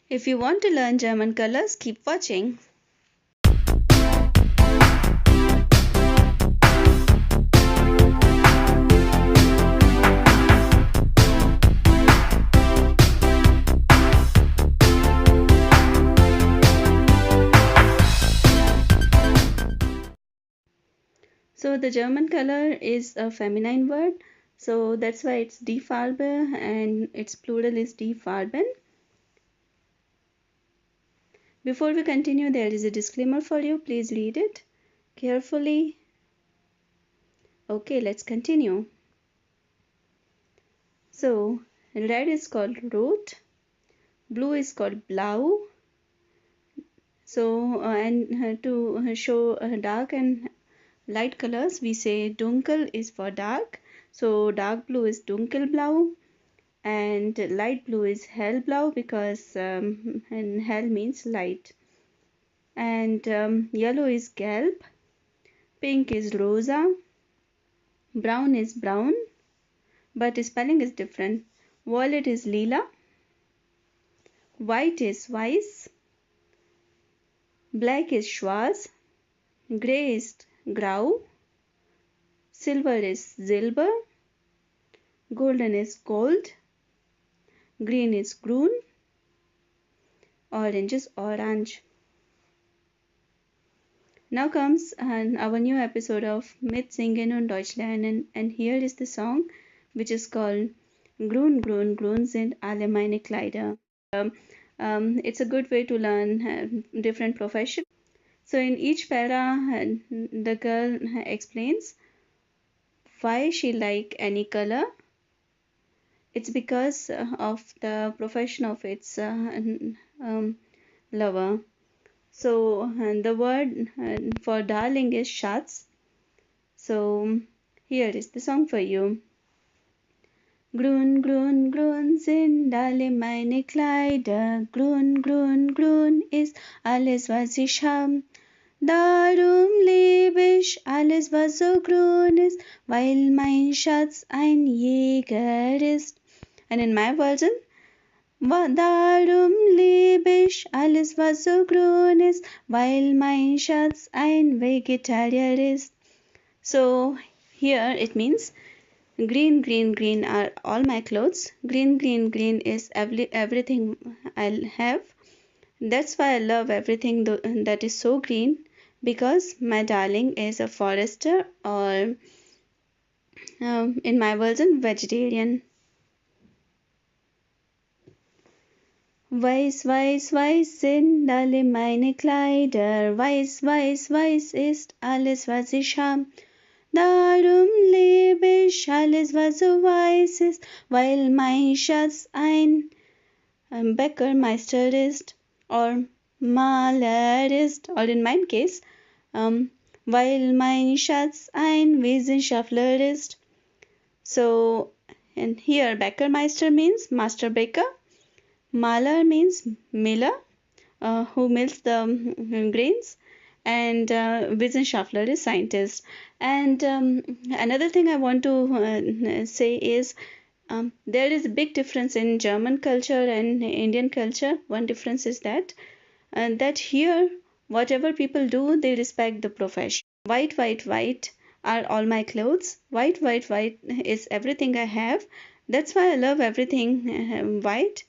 If you want to learn German colors, keep watching. So the German color is a feminine word, so that's why it's die Farbe and its plural is die Farben. Before we continue, there is a disclaimer for you. Please read it carefully. Okay, let's continue. So red is called rot, blue is called Blau. So to show dark and light colors, we say dunkel is for dark. So dark blue is dunkelblau and light blue is hellblau because and hell means light. And yellow is gelb, pink is rosa, brown is brown, but spelling is different. Violet is lila, white is Weiß, black is schwarz, grey is grau, silver is silber, golden is gold, green is Grün, orange is orange. Now comes our new episode of Mitsingen und Deutsch lernen, and here is the song which is called Grün, Grün, Grün sind alle meine Kleider. It's a good way to learn different professions. So in each para, the girl explains why she like any color. It's because of the profession of its lover. So the word for darling is Schatz. So here is the song for you. Grün, grün, grün sind alle meine Kleider. Grün, grün, grün ist alles, was ich hab. Darum liebe ich alles, was so grün ist, weil mein Schatz ein Jäger ist. And in my version, darum liebe ich alles, was so grün ist, weil mein Schatz ein Vegetarier ist. So here it means green, green, green are all my clothes. Green, green, green is everything I have. That's why I love everything that is so green, because my darling is a forester, or in my version, vegetarian. Weiß, weiß, weiß sind alle meine Kleider. Weiß, weiß, weiß ist alles, was ich hab. Darum liebe ich alles, was so weiß ist, weil mein Schatz ein Bäckermeister ist, or Mahler ist, or in my case, weil mein Schatz ein Wissenschaftler ist. So, and here Bäckermeister means master baker. Mahler means miller, who mills the grains, and wissenschaftler is scientist. And another thing I want to say is there is a big difference in German culture and Indian culture. One difference is that here whatever people do, they respect the profession. White, white, white are all my clothes. White, white, white is everything I have. That's why I love everything white.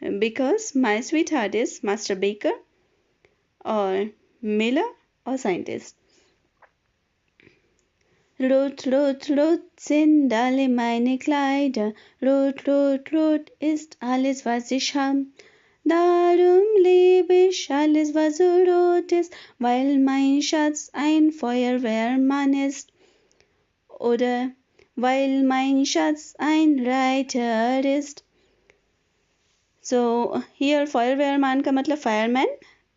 Because my sweetheart is master baker, or miller, or scientist. Rot, rot, rot sind alle meine Kleider. Rot, rot, rot ist alles, was ich hab. Darum liebe ich alles, was so rot ist, weil mein Schatz ein Feuerwehrmann ist. Oder weil mein Schatz ein Reiter ist. So here Feuerwehrmann ka matlab fireman,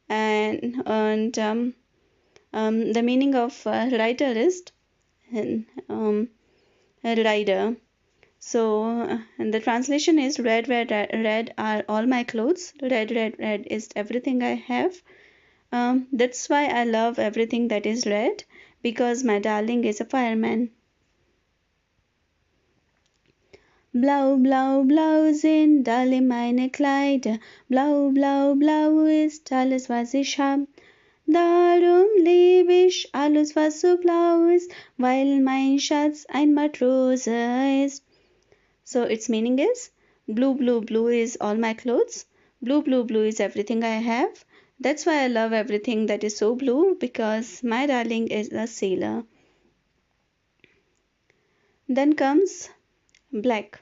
and the meaning of Reiter is rider. So and the translation is red, red, red are all my clothes. Red, red, red is everything I have. That's why I love everything that is red, because my darling is a fireman. Blau, blau, blau sind alle meine Kleider. Blau, blau, blau ist alles, was ich hab. Darum liebe ich alles, was so blau ist, weil mein Schatz ein Matrose ist. So its meaning is, blue, blue, blue is all my clothes. Blue, blue, blue is everything I have. That's why I love everything that is so blue, because my darling is a sailor. Then comes black.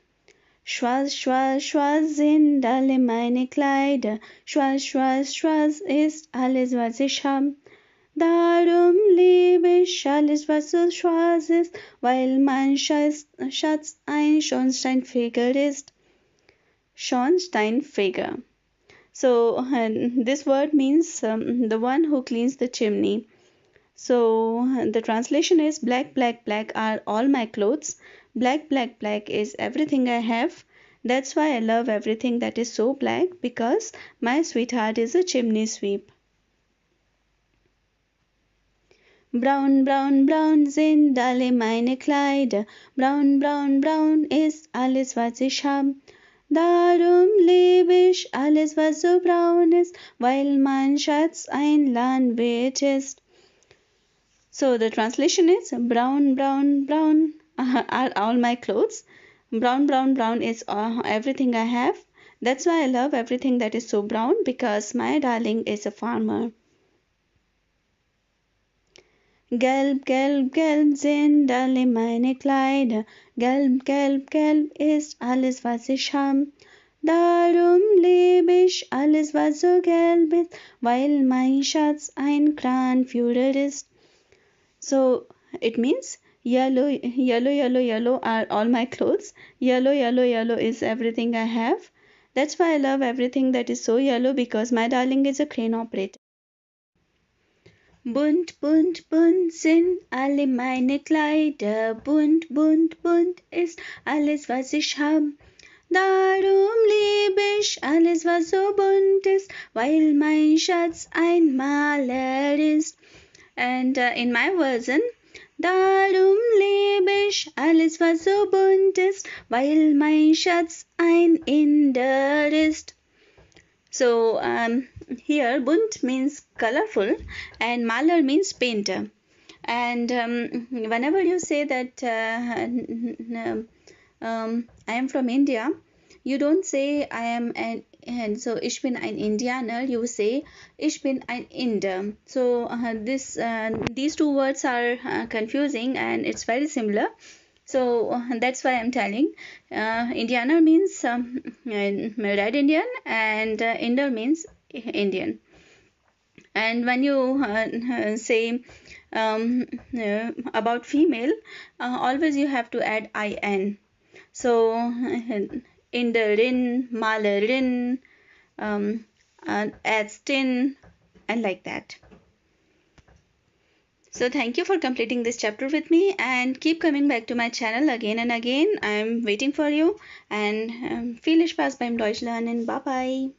Schwarz, schwarz, schwarz sind alle meine Kleider. Schwarz, schwarz, schwarz ist alles, was ich hab. Darum liebe ich alles, was so schwarz ist, weil mein Schatz ein Schornsteinfeger ist. Schornsteinfeger. So this word means the one who cleans the chimney. So the translation is, black, black, black are all my clothes. Black, black, black is everything I have. That's why I love everything that is so black, because my sweetheart is a chimney sweep. Braun, braun, braun sind alle meine Kleider. Braun, braun, braun ist alles, was ich hab. Darum liebe ich alles, was so braun ist, weil mein Schatz ein Landwirt ist. So the translation is, brown, brown, brown are all my clothes. Brown, brown, brown is everything I have. That's why I love everything that is so brown, because my darling is a farmer. Gelb, gelb, gelb sind alle meine Kleider. Gelb, gelb, gelb ist alles, was ich hab. Darum liebe ich alles, was so gelb ist, weil mein Schatz ein Kranführer ist. So it means, yellow, yellow, yellow, yellow are all my clothes. Yellow, yellow, yellow is everything I have. That's why I love everything that is so yellow, because my darling is a crane operator. Bunt, bunt, bunt sind alle meine Kleider. Bunt, bunt, bunt ist alles, was ich hab. Darum liebe ich alles, was so bunt ist, weil mein Schatz ein Mahler ist. And in my version, darum liebe ich alles, was so bunt ist, weil mein Schatz ein Inder ist. So here bunt means colorful and Mahler means painter. And whenever you say that I am from India, you don't say I am so ich bin ein Indianer, you say ich bin ein Inder. So these two words are confusing, and it's very similar. So that's why I'm telling. Indianer means red Indian, and Inder means Indian. And when you say about female, always you have to add in. So Inderin, Mahlerin, Ärztin, and like that. So thank you for completing this chapter with me, and keep coming back to my channel again and again. I'm waiting for you, and viel Spaß beim Deutsch lernen. Bye bye.